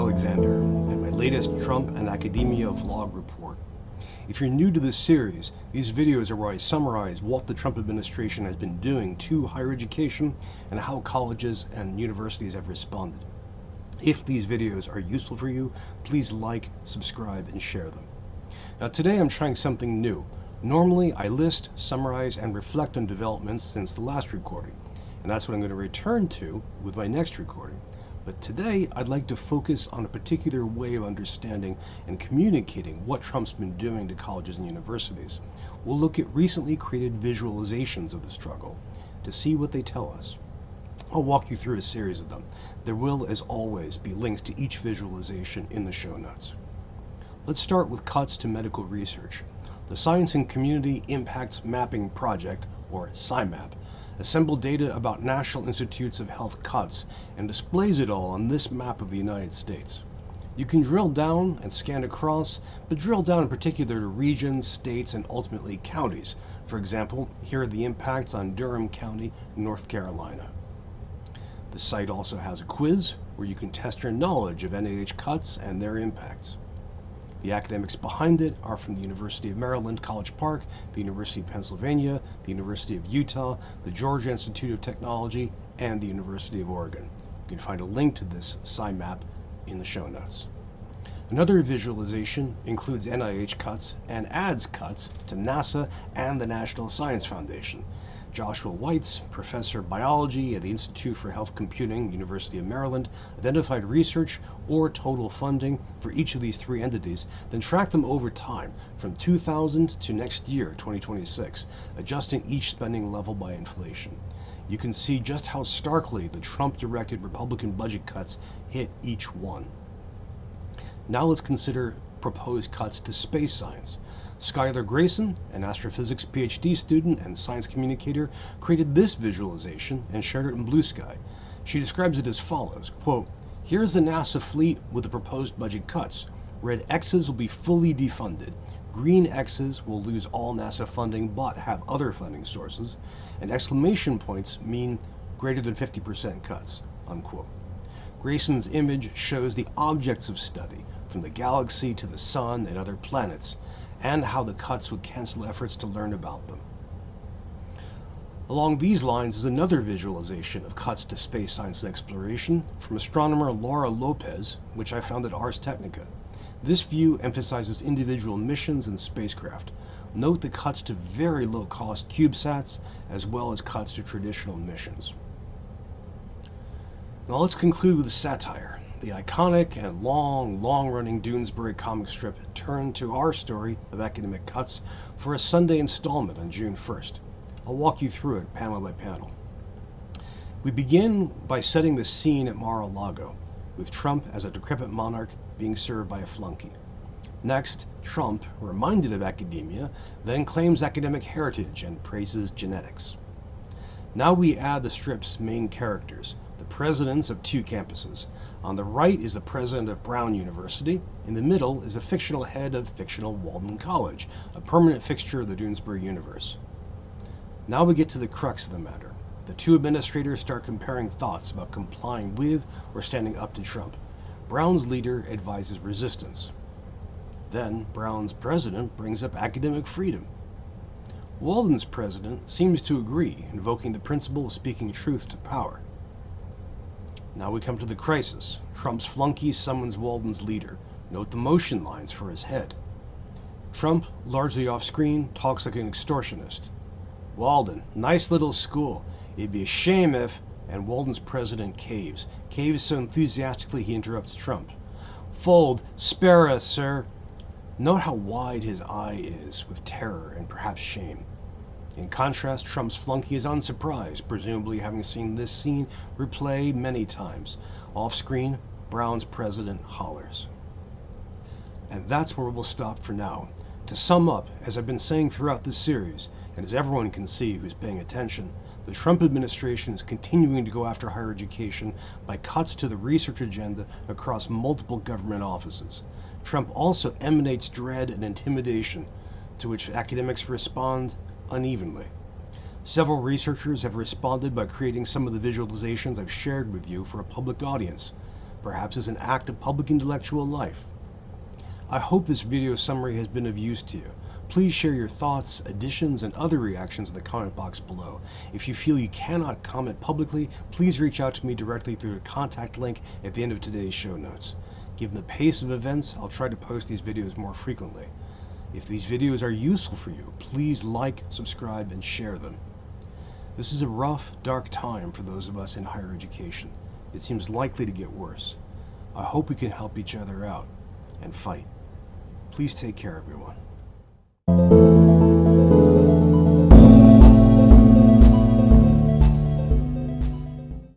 Alexander, and my latest Trump and Academia vlog report. If you're new to this series, these videos are where I summarize what the Trump administration has been doing to higher education and how colleges and universities have responded. If these videos are useful for you, please like, subscribe, and share them. Now today I'm trying something new. Normally I list, summarize, and reflect on developments since the last recording, and that's what I'm going to return to with my next recording. But today I'd like to focus on a particular way of understanding and communicating what Trump's been doing to colleges and universities. We'll look at recently created visualizations of the struggle to see what they tell us. I'll walk you through a series of them. There will, as always, be links to each visualization in the show notes. Let's start with cuts to medical research. The Science and Community Impacts Mapping Project, or SCIMaP, assembled data about National Institutes of Health cuts and displays it all on this map of the United States. You can drill down and scan across, but drill down in particular to regions, states, and ultimately counties. For example, here are the impacts on Durham County, North Carolina. The site also has a quiz where you can test your knowledge of NIH cuts and their impacts. The academics behind it are from the University of Maryland, College Park, the University of Pennsylvania, the University of Utah, the Georgia Institute of Technology, and the University of Oregon. You can find a link to this SCIMaP in the show notes. Another visualization includes NIH cuts and adds cuts to NASA and the National Science Foundation. Joshua Weitz, professor of biology at the Institute for Health Computing, University of Maryland, identified research or total funding for each of these three entities, then tracked them over time from 2000 to next year, 2026, adjusting each spending level by inflation. You can see just how starkly the Trump-directed Republican budget cuts hit each one. Now let's consider proposed cuts to space science. Skylar Grayson, an astrophysics PhD student and science communicator, created this visualization and shared it in Blue Sky. She describes it as follows, quote, "Here's the NASA fleet with the proposed budget cuts. Red X's will be fully defunded. Green X's will lose all NASA funding but have other funding sources. And exclamation points mean greater than 50% cuts," unquote. Grayson's image shows the objects of study, from the galaxy to the sun and other planets, and how the cuts would cancel efforts to learn about them. Along these lines is another visualization of cuts to space science and exploration from astronomer Lopez, which I found at Ars Technica. This view emphasizes individual missions and spacecraft. Note the cuts to very low-cost CubeSats, as well as cuts to traditional missions. Now let's conclude with a satire. The iconic and long-running Doonesbury comic strip turned to our story of academic cuts for a Sunday installment on June 1st. I'll walk you through it panel by panel. We begin by setting the scene at Mar-a-Lago, with Trump as a decrepit monarch being served by a flunky. Next, Trump, reminded of academia, then claims academic heritage and praises genetics. Now we add the strip's main characters, the presidents of two campuses. On the right is the president of Brown University. In the middle is the fictional head of fictional Walden College, a permanent fixture of the Doonesbury universe. Now we get to the crux of the matter. The two administrators start comparing thoughts about complying with or standing up to Trump. Brown's leader advises resistance. Then Brown's president brings up academic freedom. Walden's president seems to agree, invoking the principle of speaking truth to power. Now we come to the crisis. Trump's flunky summons Walden's leader. Note the motion lines for his head. Trump, largely off-screen, talks like an extortionist. "Walden, nice little school. It'd be a shame if..." And Walden's president caves so enthusiastically he interrupts Trump. "Fold, spare us, sir." Note how wide his eye is with terror and perhaps shame. In contrast, Trump's flunky is unsurprised, presumably having seen this scene replay many times. Off-screen, Brown's president hollers. And that's where we'll stop for now. To sum up, as I've been saying throughout this series, and as everyone can see who's paying attention, the Trump administration is continuing to go after higher education by cuts to the research agenda across multiple government offices. Trump also emanates dread and intimidation, to which academics respond unevenly. Several researchers have responded by creating some of the visualizations I've shared with you for a public audience. perhaps as an act of public intellectual life. I hope this video summary has been of use to you. Please share your thoughts, additions, and other reactions in the comment box below. If you feel you cannot comment publicly, please reach out to me directly through the contact link at the end of today's show notes. Given the pace of events, I'll try to post these videos more frequently. If these videos are useful for you, please like, subscribe, and share them. This is a rough, dark time for those of us in higher education. It seems likely to get worse. I hope we can help each other out and fight. Please take care, everyone.